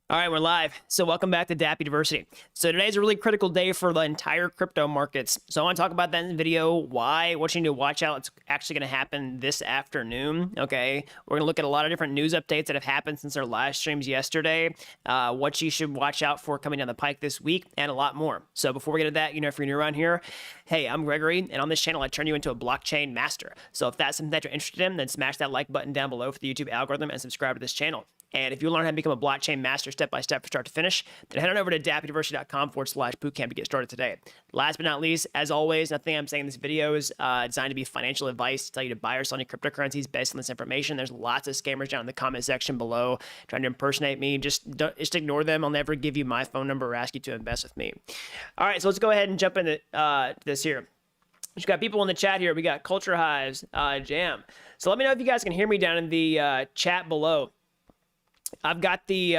All right, we're live. So welcome back to Dapp University. So today's a really critical day for the entire crypto markets. So I want to talk about that in the video, why, what you need to watch out. It's actually going to happen this afternoon, okay? We're going to look at a lot of different news updates that have happened since our live streams yesterday, what you should watch out for coming down the pike this week, and a lot more. So before we get to that, if you're new around here, hey, I'm Gregory, and on this channel, I turn you into a blockchain master. So if that's something that you're interested in, then smash that like button down below for the YouTube algorithm and subscribe to this channel. And if you learn how to become a blockchain master step-by-step from start to finish, then head on over to dappuniversity.com/bootcamp to get started today. Last but not least, as always, nothing I'm saying in this video is designed to be financial advice to tell you to buy or sell any cryptocurrencies based on this information. There's lots of scammers down in the comment section below trying to impersonate me. Just ignore them. I'll never give you my phone number or ask you to invest with me. All right, so let's go ahead and jump into this here. We've got people in the chat here. We got Culture Hives, Jam. So let me know if you guys can hear me down in the chat below. I've got the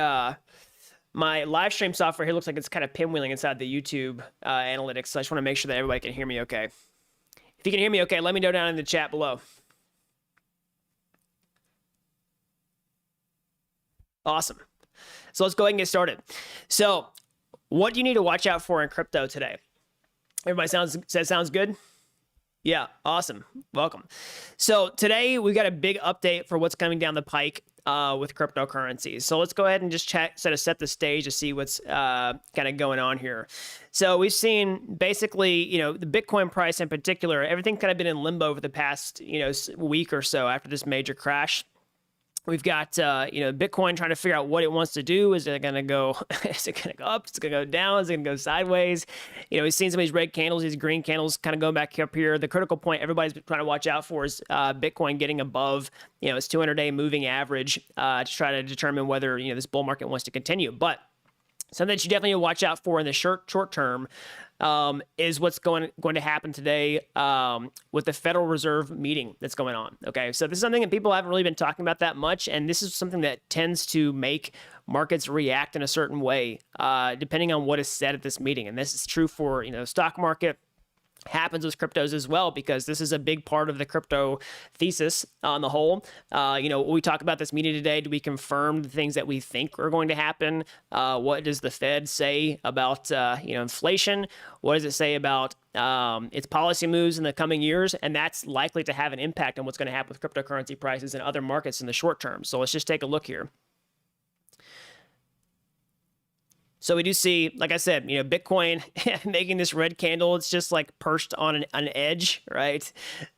my live stream software here looks like it's kind of pinwheeling inside the YouTube analytics, so I just want to make sure that everybody can hear me okay. If you can hear me okay, let me know down in the chat below. Awesome. So let's go ahead and get started. So what do you need to watch out for in crypto today? Everybody sounds good? Yeah, awesome. Welcome. So today we got a big update for what's coming down the pike with cryptocurrencies. So let's go ahead and just set the stage to see what's kind of going on here. So we've seen basically, the Bitcoin price in particular, everything kind of been in limbo for the past, week or so after this major crash. We've got, Bitcoin trying to figure out what it wants to do. Is it going to go, is it going to go up? Is it going to go down? Is it going to go sideways? We've seen some of these red candles, these green candles kind of going back up here. The critical point everybody's been trying to watch out for is Bitcoin getting above, its 200-day moving average to try to determine whether, this bull market wants to continue. But something that you definitely need to watch out for in the short term is what's going to happen today with the Federal Reserve meeting that's going on. Okay, so this is something that people haven't really been talking about that much, and this is something that tends to make markets react in a certain way depending on what is said at this meeting. And this is true for stock market. Happens with cryptos as well, because this is a big part of the crypto thesis on the whole. We talk about this meeting today. Do we confirm the things that we think are going to happen? What does the Fed say about inflation? What does it say about its policy moves in the coming years? And that's likely to have an impact on what's going to happen with cryptocurrency prices and other markets in the short term. So let's just take a look here. So we do see, like I said, Bitcoin making this red candle. It's just like perched on an edge, right?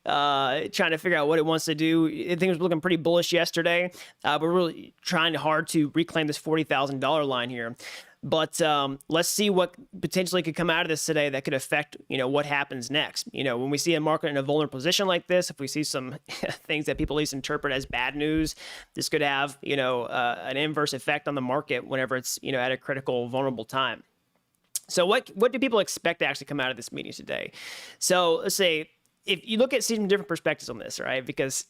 Trying to figure out what it wants to do. I think it was looking pretty bullish yesterday. We're really trying hard to reclaim this $40,000 line here. But let's see what potentially could come out of this today that could affect, what happens next. When we see a market in a vulnerable position like this, if we see some things that people at least interpret as bad news, this could have, an inverse effect on the market whenever it's, at a critical, vulnerable time. So what do people expect to actually come out of this meeting today? So let's say, if you look at some different perspectives on this, right? Because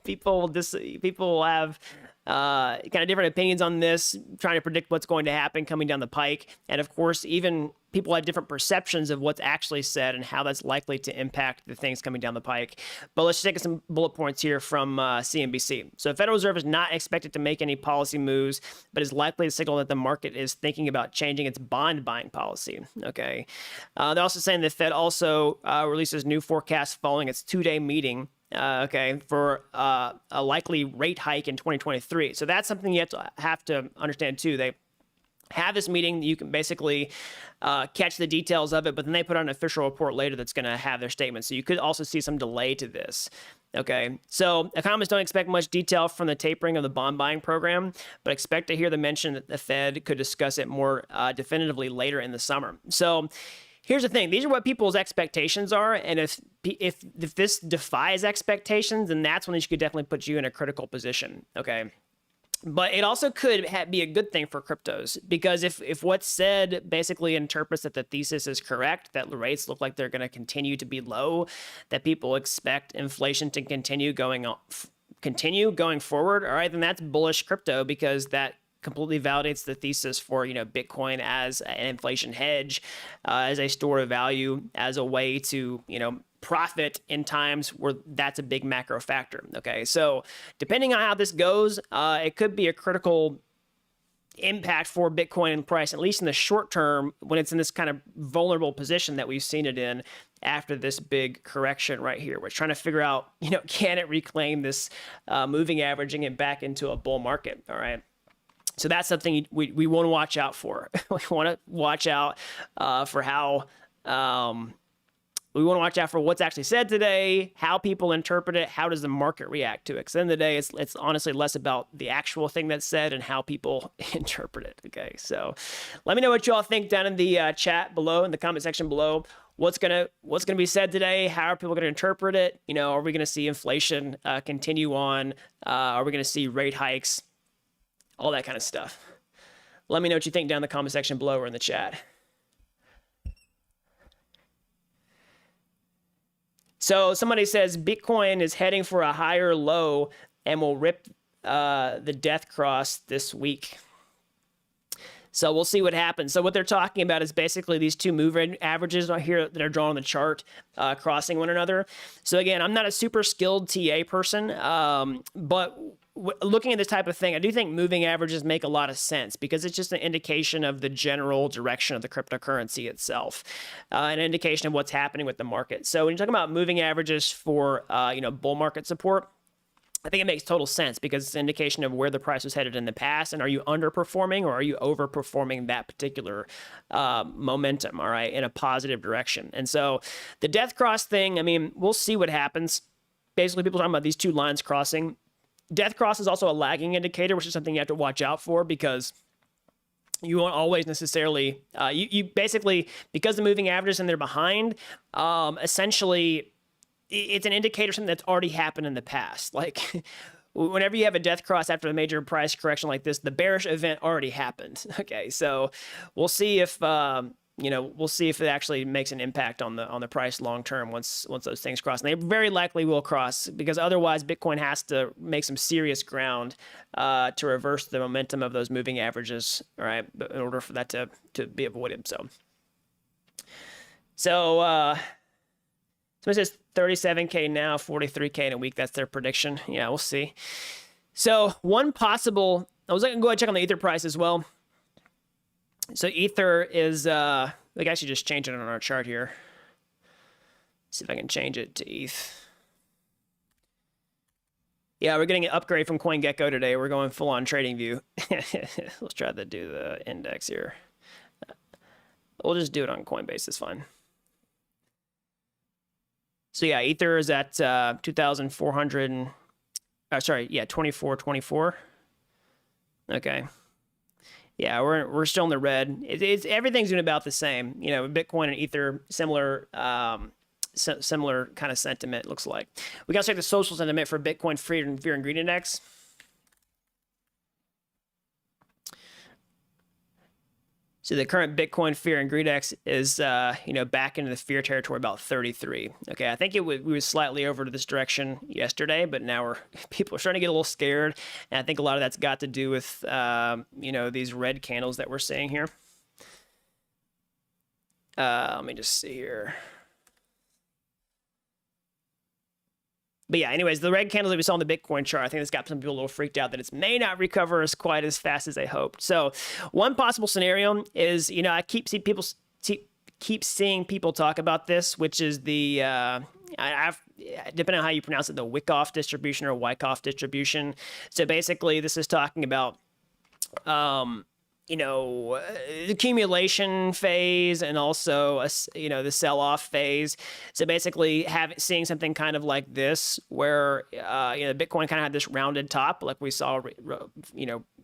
people will have kind of different opinions on this, trying to predict what's going to happen coming down the pike. And of course, even people have different perceptions of what's actually said and how that's likely to impact the things coming down the pike. But let's take some bullet points here from CNBC. So the Federal Reserve is not expected to make any policy moves, but is likely to signal that the market is thinking about changing its bond buying policy. Okay. They're also saying the Fed also releases new forecasts following its two-day meeting for a likely rate hike in 2023. So that's something you have to understand too. They have this meeting, you can basically catch the details of it, but then they put out an official report later that's going to have their statement. So you could also see some delay to this. Okay, so economists don't expect much detail from the tapering of the bond buying program, but expect to hear the mention that the Fed could discuss it more definitively later in the summer. So here's the thing. These are what people's expectations are. And if this defies expectations, then that's when this could definitely put you in a critical position. Okay. But it also could be a good thing for cryptos, because if what's said basically interprets that the thesis is correct, that the rates look like they're going to continue to be low, that people expect inflation to continue going forward, all right, then that's bullish crypto, because that completely validates the thesis for Bitcoin as an inflation hedge, as a store of value, as a way to profit in times where that's a big macro factor. Okay, so depending on how this goes, it could be a critical impact for Bitcoin and price, at least in the short term, when it's in this kind of vulnerable position that we've seen it in after this big correction right here. We're trying to figure out, can it reclaim this moving averaging it back into a bull market? All right. So that's something we want to watch out for. We want to watch out for how we want to watch out for what's actually said today, how people interpret it, how does the market react to it. Because at the end of the day, it's honestly less about the actual thing that's said and how people interpret it. Okay, so let me know what you all think down in the chat below, in the comment section below. What's gonna be said today? How are people gonna interpret it? Are we gonna see inflation continue on? Are we gonna see rate hikes? All that kind of stuff. Let me know what you think down in the comment section below or in the chat. So somebody says Bitcoin is heading for a higher low and will rip the death cross this week. So we'll see what happens. So what they're talking about is basically these two moving averages right here that are drawn on the chart crossing one another. So again, I'm not a super skilled TA person, but looking at this type of thing, I do think moving averages make a lot of sense because it's just an indication of the general direction of the cryptocurrency itself, an indication of what's happening with the market. So when you're talking about moving averages for bull market support, I think it makes total sense because it's an indication of where the price was headed in the past, and are you underperforming or are you overperforming that particular momentum, all right, in a positive direction. And so the death cross thing, I mean, we'll see what happens. Basically, people are talking about these two lines crossing. Death cross is also a lagging indicator, which is something you have to watch out for because you won't always necessarily, you basically, because the moving averages and they're behind, essentially, it's an indicator of something that's already happened in the past. Like whenever you have a death cross after a major price correction like this, the bearish event already happened. Okay, so we'll see if we'll see if it actually makes an impact on the price long term once those things cross. And they very likely will cross because otherwise Bitcoin has to make some serious ground to reverse the momentum of those moving averages, all right, in order for that to be avoided. So somebody says 37K now, 43K in a week. That's their prediction. Yeah, we'll see. So one possible, I was going to go ahead and check on the Ether price as well. So Ether is, we can actually just change it on our chart here. See if I can change it to ETH. Yeah, we're getting an upgrade from CoinGecko today. We're going full on trading view. Let's try to do the index here. We'll just do it on Coinbase, it's fine. So yeah, Ether is at 2,400. Sorry, yeah, 2424. Okay. Yeah, we're still in the red. It's everything's doing about the same. Bitcoin and Ether, similar similar kind of sentiment. It looks like. We got to check the social sentiment for Bitcoin Fear and Greed Index. So the current Bitcoin Fear and Greed Index is, back into the fear territory, about 33. Okay, I think we were slightly over to this direction yesterday, but now people are starting to get a little scared, and I think a lot of that's got to do with, these red candles that we're seeing here. Let me just see here. But yeah, anyways, the red candles that we saw on the Bitcoin chart, I think it's got some people a little freaked out that it may not recover as quite as fast as they hoped. So one possible scenario is, I keep seeing people talk about this, which is the, depending on how you pronounce it, the Wyckoff distribution or Wyckoff distribution. So basically, this is talking about, the accumulation phase and also, the sell-off phase. So basically seeing something kind of like this where, Bitcoin kind of had this rounded top like we saw,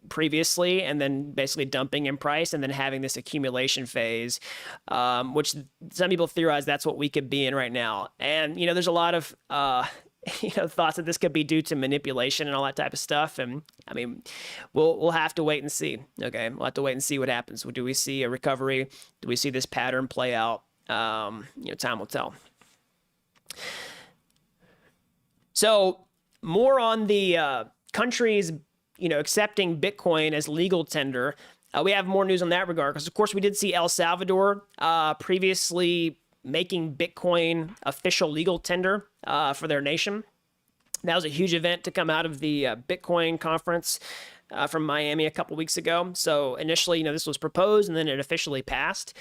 previously, and then basically dumping in price and then having this accumulation phase, which some people theorize that's what we could be in right now. And, there's a lot of, thoughts that this could be due to manipulation and all that type of stuff. And I mean, we'll have to wait and see. Okay, we'll have to wait and see what happens. Do we see a recovery? Do we see this pattern play out? Time will tell. So more on the countries, accepting Bitcoin as legal tender. We have more news on that regard because, of course, we did see El Salvador previously making Bitcoin official legal tender for their nation. That was a huge event to come out of the Bitcoin conference from Miami a couple weeks ago. So initially, this was proposed and then it officially passed.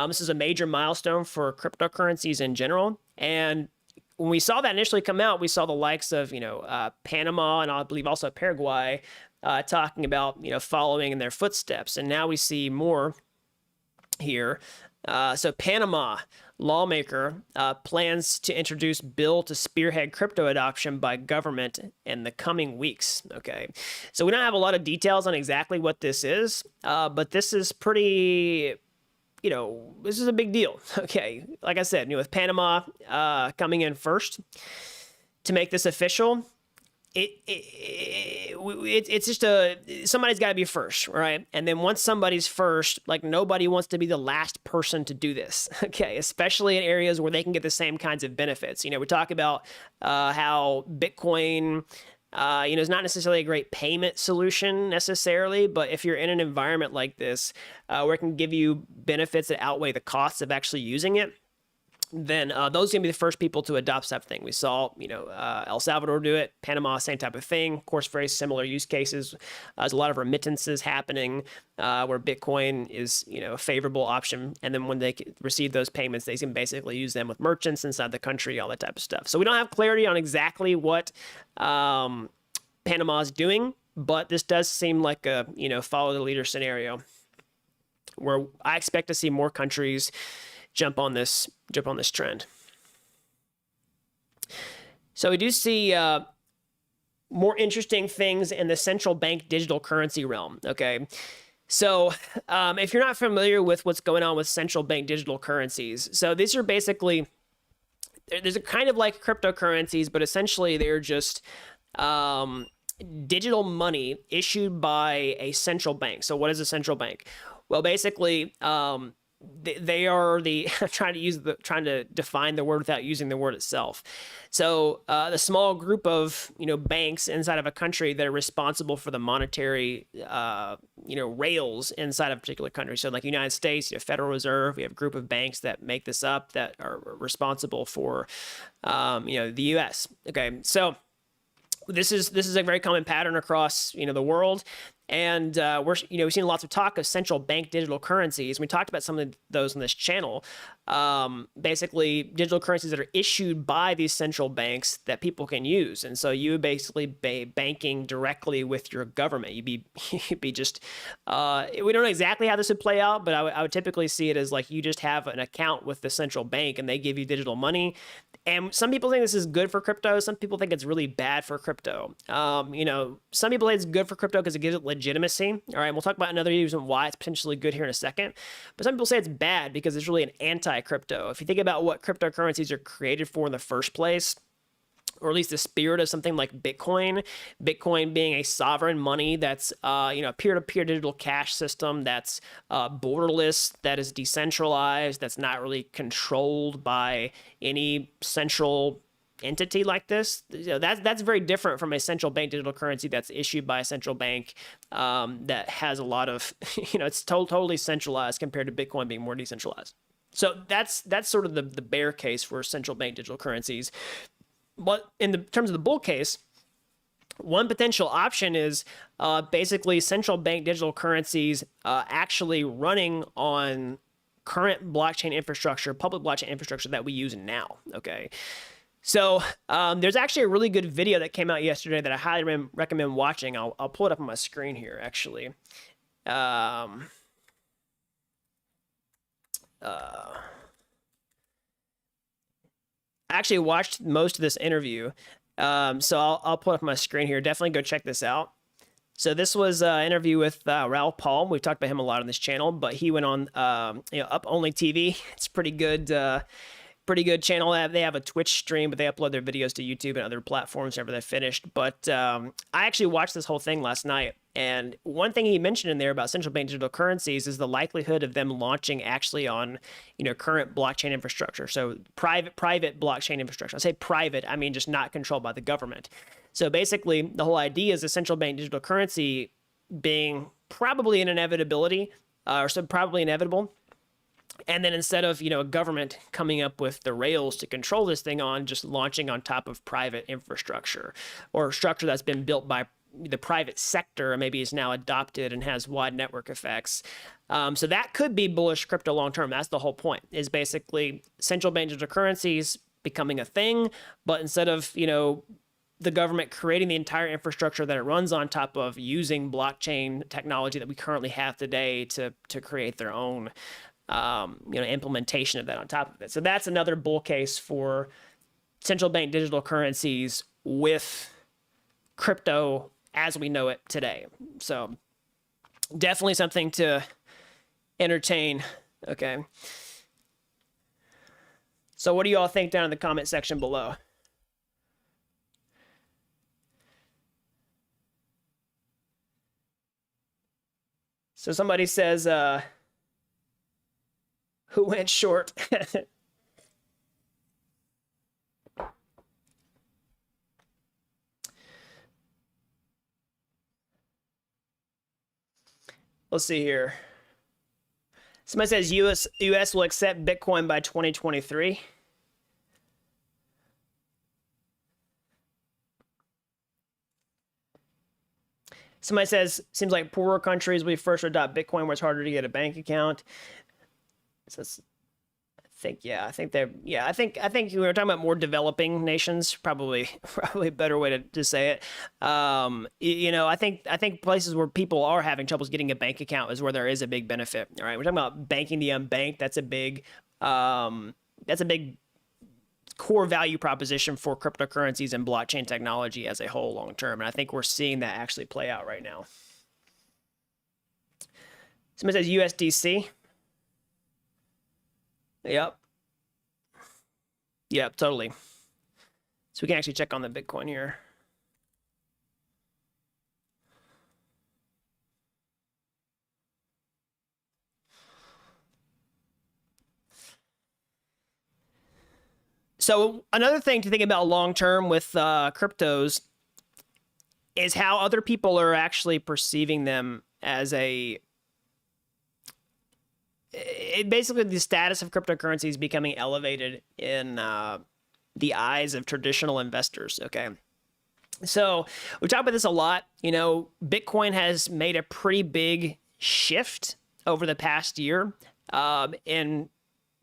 This is a major milestone for cryptocurrencies in general. And when we saw that initially come out, we saw the likes of, Panama and I believe also Paraguay talking about, following in their footsteps. And now we see more here. So Panama lawmaker plans to introduce bill to spearhead crypto adoption by government in the coming weeks. Okay, so we don't have a lot of details on exactly what this is, but this is pretty, this is a big deal. Okay, like I said, with Panama coming in first to make this official. It's just somebody's got to be first, right? And then once somebody's first, like nobody wants to be the last person to do this, okay? Especially in areas where they can get the same kinds of benefits. We talk about how Bitcoin, is not necessarily a great payment solution necessarily, but if you're in an environment like this where it can give you benefits that outweigh the costs of actually using it, then those are going to be the first people to adopt something. We saw, El Salvador do it, Panama, same type of thing. Of course, very similar use cases. There's a lot of remittances happening where Bitcoin is, a favorable option. And then when they receive those payments, they can basically use them with merchants inside the country, all that type of stuff. So we don't have clarity on exactly what Panama is doing, but this does seem like a, follow the leader scenario where I expect to see more countries jump on this trend. So we do see more interesting things in the central bank digital currency realm. Okay, so if you're not familiar with what's going on with central bank digital currencies, so these are basically, there's a kind of like cryptocurrencies, but essentially they're just digital money issued by a central bank. So what is a central bank? Well, basically, they are the trying to define the word without using the word itself. So the small group of banks inside of a country that are responsible for the monetary rails inside of a particular country. So like the United States, Federal Reserve, we have a group of banks that make this up that are responsible for the U.S. Okay, so this is a very common pattern across the world. And we've seen lots of talk of central bank digital currencies. We talked about some of those on this channel. Basically, digital currencies that are issued by these central banks that people can use. And so you would basically be banking directly with your government. You'd be just, we don't know exactly how this would play out, but I would typically see it as like you just have an account with the central bank and they give you digital money. And some people think this is good for crypto. Some people think it's really bad for crypto. Some people think it's good for crypto because it gives it legitimacy. All right, we'll talk about another reason why it's potentially good here in a second. But some people say it's bad because it's really an anti-crypto. If you think about what cryptocurrencies are created for in the first place, or at least the spirit of something like Bitcoin being a sovereign money that's, peer-to-peer digital cash system that's borderless, that is decentralized, that's not really controlled by any central entity like this. That's very different from a central bank digital currency that's issued by a central bank that has a lot of, it's totally centralized compared to Bitcoin being more decentralized. So that's sort of the bear case for central bank digital currencies. But in terms of the bull case, one potential option is basically central bank digital currencies actually running on current blockchain infrastructure, public blockchain infrastructure that we use now, okay? So there's actually a really good video that came out yesterday that I highly recommend watching. I'll pull it up on my screen here, actually. I actually watched most of this interview, so I'll pull it up on my screen here. Definitely go check this out. So this was an interview with Raoul Pal. We've talked about him a lot on this channel, but he went on Up Only TV. It's pretty good channel. They have a Twitch stream, but they upload their videos to YouTube and other platforms whenever they're finished. But I actually watched this whole thing last night. And one thing he mentioned in there about central bank digital currencies is the likelihood of them launching actually on, current blockchain infrastructure. So private blockchain infrastructure. I say private, I mean just not controlled by the government. So basically, the whole idea is a central bank digital currency being probably an inevitability, or so probably inevitable. And then instead of, a government coming up with the rails to control this thing on, just launching on top of private infrastructure or structure that's been built by the private sector maybe is now adopted and has wide network effects. So that could be bullish crypto long term. That's the whole point, is basically central bank digital currencies becoming a thing, but instead of, the government creating the entire infrastructure that it runs on top of, using blockchain technology that we currently have today to create their own implementation of that on top of it. So that's another bull case for central bank digital currencies with crypto as we know it today. So definitely something to entertain. Okay. So what do you all think down in the comment section below? So somebody says, who went short? Let's see here. Somebody says US will accept Bitcoin by 2023. Somebody says, seems like poorer countries will be first to adopt Bitcoin where it's harder to get a bank account. So I think we were talking about more developing nations, probably a better way to say it. I think places where people are having troubles getting a bank account is where there is a big benefit. All right, we're talking about banking the unbanked. That's a big core value proposition for cryptocurrencies and blockchain technology as a whole long term. And I think we're seeing that actually play out right now. Somebody says USDC. Yep, totally. So we can actually check on the Bitcoin here. So another thing to think about long-term with cryptos is how other people are actually perceiving them as basically the status of cryptocurrency is becoming elevated in the eyes of traditional investors, okay? So we talk about this a lot. Bitcoin has made a pretty big shift over the past year in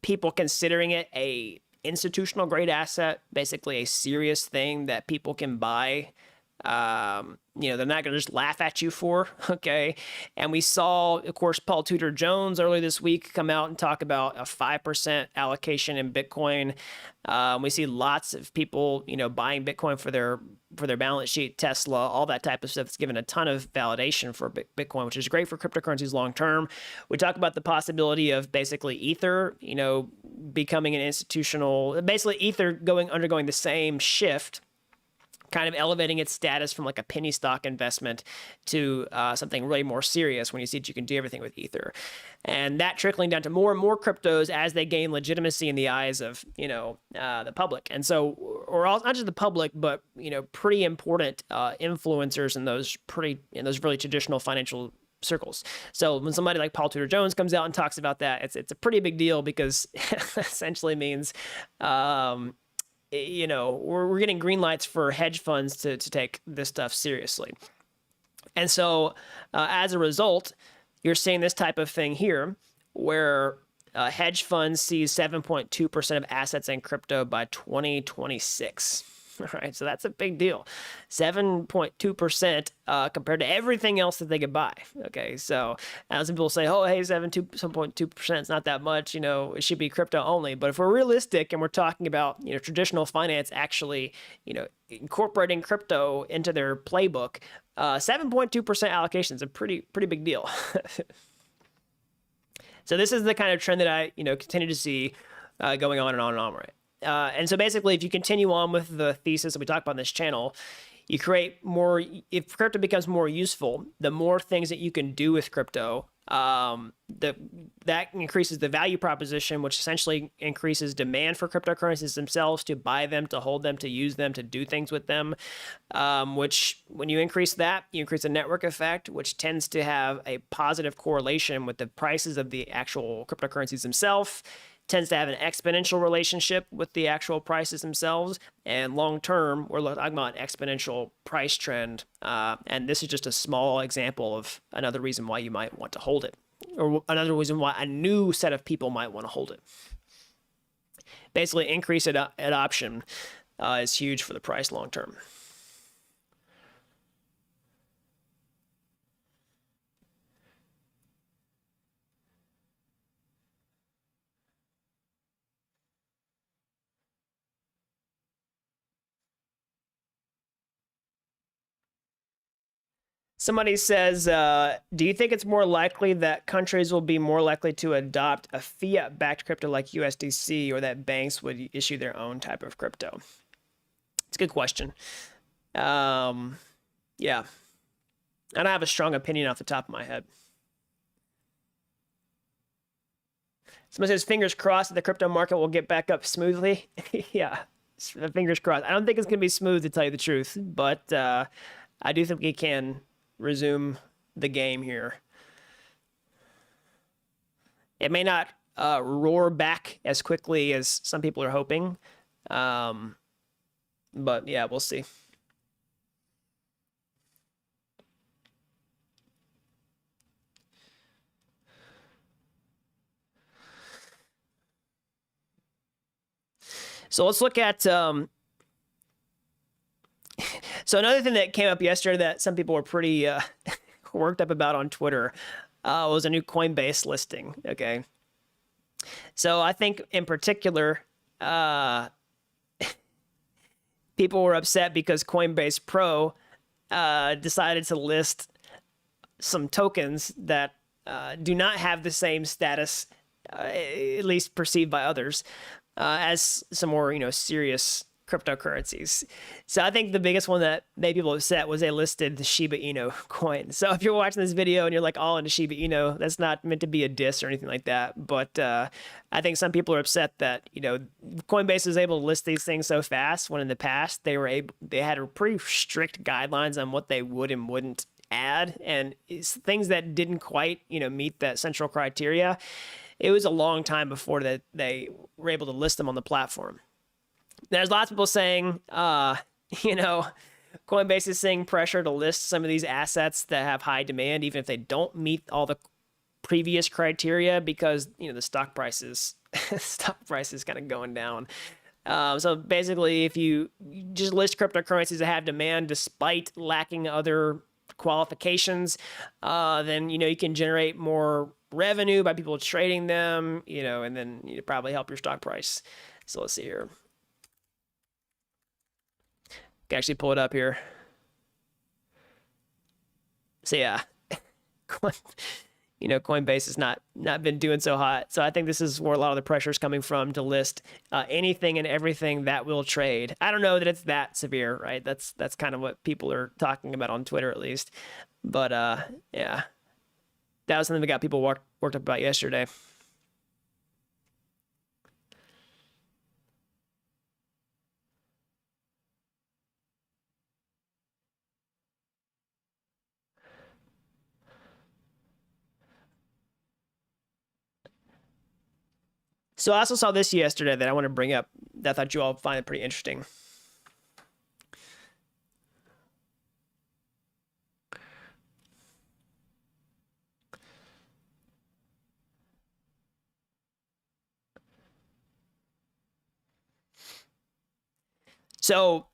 people considering it a institutional grade asset, basically a serious thing that people can buy. They're not going to just laugh at you for, okay? And we saw, of course, Paul Tudor Jones earlier this week come out and talk about a 5% allocation in Bitcoin. We see lots of people, buying Bitcoin for their balance sheet, Tesla, all that type of stuff. It's given a ton of validation for Bitcoin, which is great for cryptocurrencies long term. We talk about the possibility of basically Ether, becoming an institutional, basically Ether undergoing the same shift, kind of elevating its status from like a penny stock investment to something really more serious when you see that you can do everything with Ether. And that trickling down to more and more cryptos as they gain legitimacy in the eyes of, the public. And so, or not just the public, but, pretty important influencers in those really traditional financial circles. So when somebody like Paul Tudor Jones comes out and talks about that, it's a pretty big deal, because it essentially means, we're getting green lights for hedge funds to take this stuff seriously. And so as a result, you're seeing this type of thing here where hedge funds see 7.2% of assets in crypto by 2026. All right, so that's a big deal. 7.2% compared to everything else that they could buy. Okay, so some people say, oh, hey, 7.2% is not that much. It should be crypto only. But if we're realistic and we're talking about traditional finance actually incorporating crypto into their playbook, 7.2% allocation is a pretty big deal. So this is the kind of trend that I continue to see going on and on and on, right? And so basically, if you continue on with the thesis that we talk about on this channel, you create more. If crypto becomes more useful, the more things that you can do with crypto, that increases the value proposition, which essentially increases demand for cryptocurrencies themselves, to buy them, to hold them, to use them, to do things with them. Which, when you increase that, you increase the network effect, which tends to have a positive correlation with the prices of the actual cryptocurrencies themselves. tends to have an exponential relationship with the actual prices themselves. And long term, we're talking about an exponential price trend. And this is just a small example of another reason why you might want to hold it, or another reason why a new set of people might want to hold it. Basically, increased adoption is huge for the price long term. Somebody says, do you think it's more likely that countries will be more likely to adopt a fiat-backed crypto like USDC, or that banks would issue their own type of crypto? It's a good question. Yeah. I don't have a strong opinion off the top of my head. Somebody says, fingers crossed that the crypto market will get back up smoothly. Yeah, fingers crossed. I don't think it's going to be smooth, to tell you the truth, but I do think we can resume the game here. It may not roar back as quickly as some people are hoping, but yeah, we'll see. So let's look at so another thing that came up yesterday that some people were pretty worked up about on Twitter was a new Coinbase listing. Okay. So I think in particular, people were upset because Coinbase Pro decided to list some tokens that do not have the same status, at least perceived by others, as some more, serious cryptocurrencies. So I think the biggest one that made people upset was they listed the Shiba Inu coin. So if you're watching this video and you're like all into Shiba Inu, that's not meant to be a diss or anything like that. But I think some people are upset that, Coinbase is able to list these things so fast, when in the past they had a pretty strict guidelines on what they would and wouldn't add, and it's things that didn't quite, meet that central criteria. It was a long time before that they were able to list them on the platform. There's lots of people saying, Coinbase is seeing pressure to list some of these assets that have high demand, even if they don't meet all the previous criteria, because, the stock price is kind of going down. So basically, if you just list cryptocurrencies that have demand despite lacking other qualifications, then, you can generate more revenue by people trading them, and then you probably help your stock price. So let's see here. Can actually pull it up here. So yeah, Coinbase has not been doing so hot. So I think this is where a lot of the pressure is coming from, to list anything and everything that will trade. I don't know that it's that severe, right? That's kind of what people are talking about on Twitter, at least. But yeah, that was something that got people worked up about yesterday. So I also saw this yesterday that I want to bring up that I thought you all find it pretty interesting. So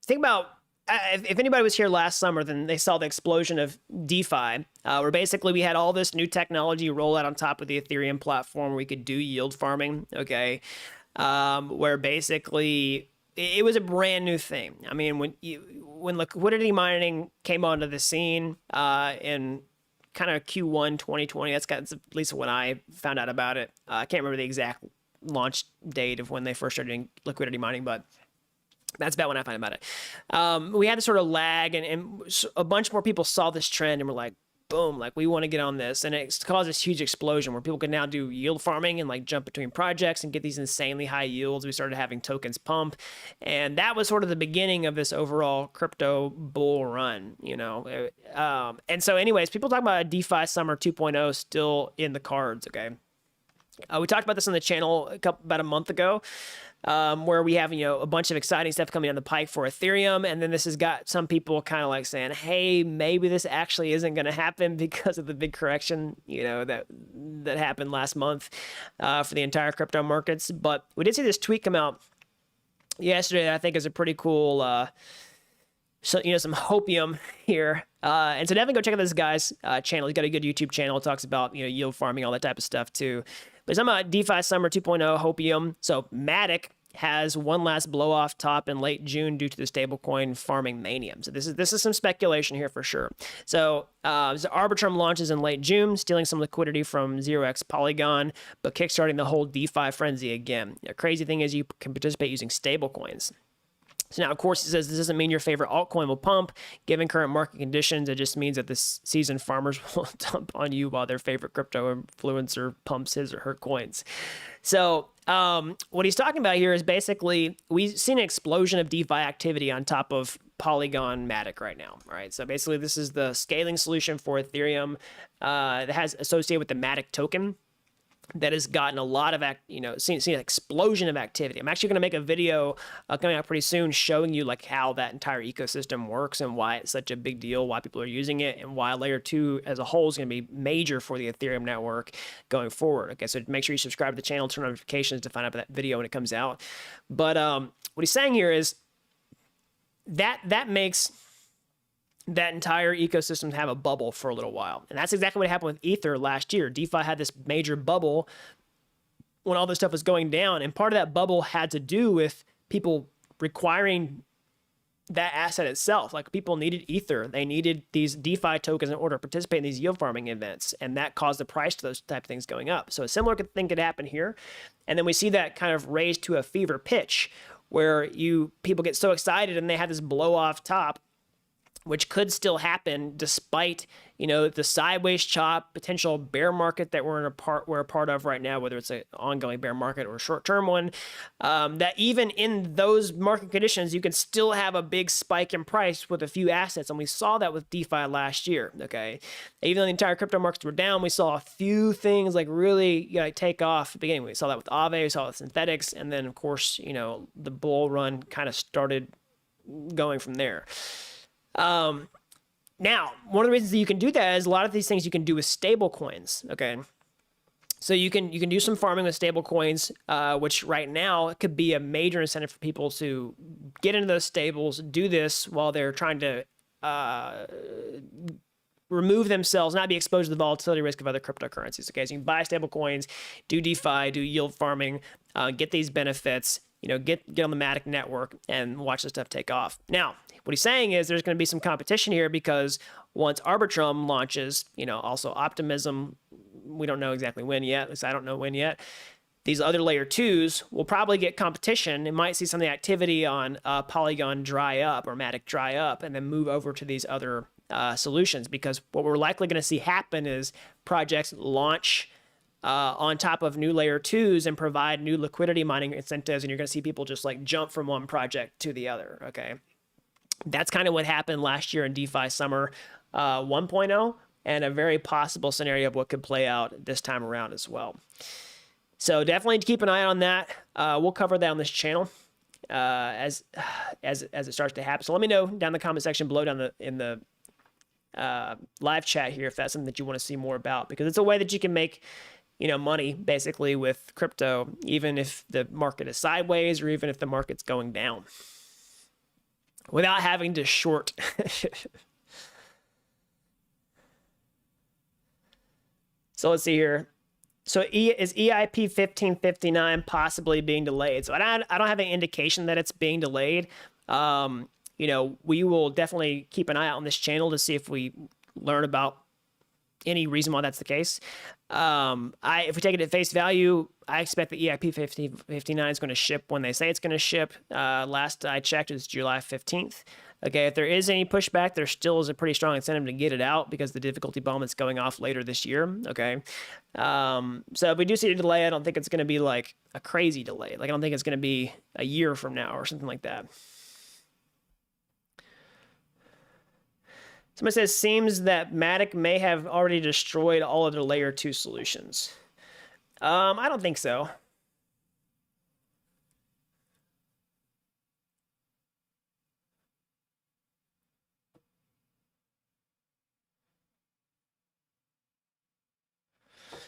think about, if anybody was here last summer, then they saw the explosion of DeFi, where basically we had all this new technology roll out on top of the Ethereum platform where we could do yield farming, okay? Where basically it was a brand new thing. I mean, when liquidity mining came onto the scene in kind of Q1 2020, that's at least when I found out about it. I can't remember the exact launch date of when they first started doing liquidity mining, but that's about when I found about it. We had this sort of lag, and a bunch more people saw this trend and were like, boom, like we want to get on this. And it's caused this huge explosion where people can now do yield farming and like jump between projects and get these insanely high yields. We started having tokens pump. And that was sort of the beginning of this overall crypto bull run, and so anyways, people talk about a DeFi summer 2.0 still in the cards, okay? We talked about this on the channel about a month ago, where we have, a bunch of exciting stuff coming down the pike for Ethereum. And then this has got some people kind of like saying, hey, maybe this actually isn't going to happen because of the big correction, that happened last month for the entire crypto markets. But we did see this tweet come out yesterday that I think is a pretty cool, some hopium here. And so definitely go check out this guy's channel. He's got a good YouTube channel. It talks about, yield farming, all that type of stuff too. But it's talking about DeFi Summer 2.0 hopium. So Matic has one last blow off top in late June due to the stablecoin farming mania. So this is some speculation here for sure. So Arbitrum launches in late June, stealing some liquidity from 0x Polygon, but kickstarting the whole DeFi frenzy again. The crazy thing is you can participate using stablecoins. So now, of course, he says this doesn't mean your favorite altcoin will pump. Given current market conditions, it just means that this season farmers will dump on you while their favorite crypto influencer pumps his or her coins. So what he's talking about here is basically we've seen an explosion of DeFi activity on top of Polygon Matic right now. All right, so basically this is the scaling solution for Ethereum that has associated with the Matic token. That has gotten a lot of, seen an explosion of activity. I'm actually going to make a video coming out pretty soon showing you like how that entire ecosystem works and why it's such a big deal, why people are using it, and why layer 2 as a whole is going to be major for the Ethereum network going forward. Okay, so make sure you subscribe to the channel, turn on notifications to find out that video when it comes out. But what he's saying here is that makes that entire ecosystem have a bubble for a little while. And that's exactly what happened with Ether last year. DeFi had this major bubble when all this stuff was going down. And part of that bubble had to do with people requiring that asset itself. Like people needed Ether. They needed these DeFi tokens in order to participate in these yield farming events. And that caused the price to those type of things going up. So a similar thing could happen here. And then we see that kind of raised to a fever pitch where people get so excited and they have this blow off top, which could still happen despite, the sideways chop, potential bear market that we're a part of right now, whether it's an ongoing bear market or a short-term one, that even in those market conditions, you can still have a big spike in price with a few assets. And we saw that with DeFi last year, okay? Even though the entire crypto markets were down, we saw a few things like really take off at the beginning. We saw that with Aave, we saw it with synthetics, and then, of course, the bull run kind of started going from there. Now, one of the reasons that you can do that is a lot of these things you can do with stable coins. Okay. So you can do some farming with stable coins, which right now could be a major incentive for people to get into those stables, do this while they're trying to, remove themselves, not be exposed to the volatility risk of other cryptocurrencies. Okay. So you can buy stable coins, do DeFi, do yield farming, get these benefits, get on the Matic network and watch this stuff take off. Now, what he's saying is there's going to be some competition here because once Arbitrum launches, also Optimism, we don't know exactly when yet. At least I don't know when yet. These other layer 2s will probably get competition. It might see some of the activity on Polygon dry up or Matic dry up and then move over to these other solutions, because what we're likely going to see happen is projects launch on top of new layer 2s and provide new liquidity mining incentives, and you're going to see people just like jump from one project to the other, okay? That's kind of what happened last year in DeFi Summer 1.0, and a very possible scenario of what could play out this time around as well. So definitely keep an eye on that. We'll cover that on this channel as it starts to happen. So let me know down in the comment section below in the live chat here if that's something that you want to see more about, because it's a way that you can make money basically with crypto, even if the market is sideways or even if the market's going down, without having to short. So let's see here. So is EIP 1559 possibly being delayed? So I don't have any indication that it's being delayed. We will definitely keep an eye out on this channel to see if we learn about any reason why that's the case. If we take it at face value, I expect the EIP 1559 is going to ship when they say it's going to ship. Last I checked, it was July 15th. Okay, if there is any pushback, there still is a pretty strong incentive to get it out because the difficulty bomb is going off later this year. Okay, so if we do see a delay, I don't think it's going to be like a crazy delay. Like I don't think it's going to be a year from now or something like that. Somebody says, seems that Matic may have already destroyed all of their layer 2 solutions. I don't think so.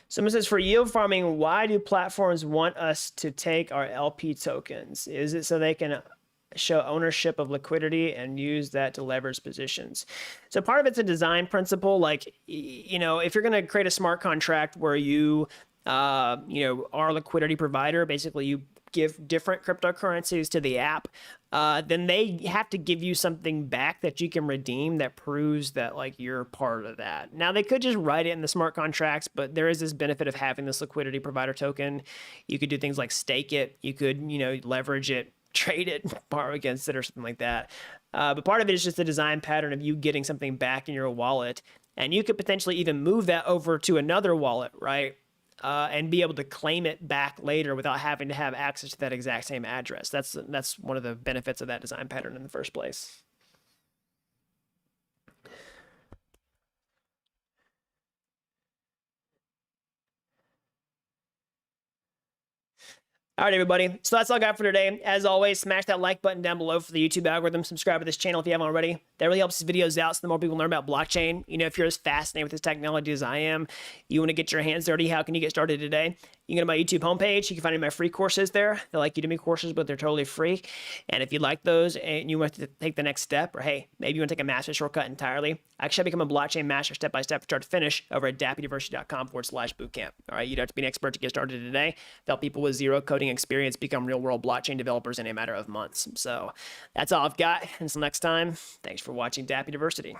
Someone says, for yield farming, why do platforms want us to take our LP tokens? Is it so they can show ownership of liquidity and use that to leverage positions? So part of it's a design principle. Like, you know, if you're going to create a smart contract where you are a liquidity provider, basically you give different cryptocurrencies to the app, then they have to give you something back that you can redeem that proves that like you're part of that. Now they could just write it in the smart contracts, but there is this benefit of having this liquidity provider token. You could do things like stake it. You could, leverage it, trade it, borrow against it, or something like that. But part of it is just the design pattern of you getting something back in your wallet, and you could potentially even move that over to another wallet, right? And be able to claim it back later without having to have access to that exact same address. That's one of the benefits of that design pattern in the first place. All right, everybody. So that's all I got for today. As always, smash that like button down below for the YouTube algorithm. Subscribe to this channel if you haven't already. That really helps these videos out so the more people learn about blockchain. If you're as fascinated with this technology as I am, you want to get your hands dirty, how can you get started today? You can go to my YouTube homepage. You can find any of my free courses there. They're like Udemy courses, but they're totally free. And if you like those and you want to take the next step, or hey, maybe you want to take a master shortcut entirely, actually become a blockchain master step-by-step start to finish over at dappuniversity.com/bootcamp. All right, you don't have to be an expert to get started today. Help people with zero coding experience become real-world blockchain developers in a matter of months. So that's all I've got. Until next time, thanks for watching Dapp University.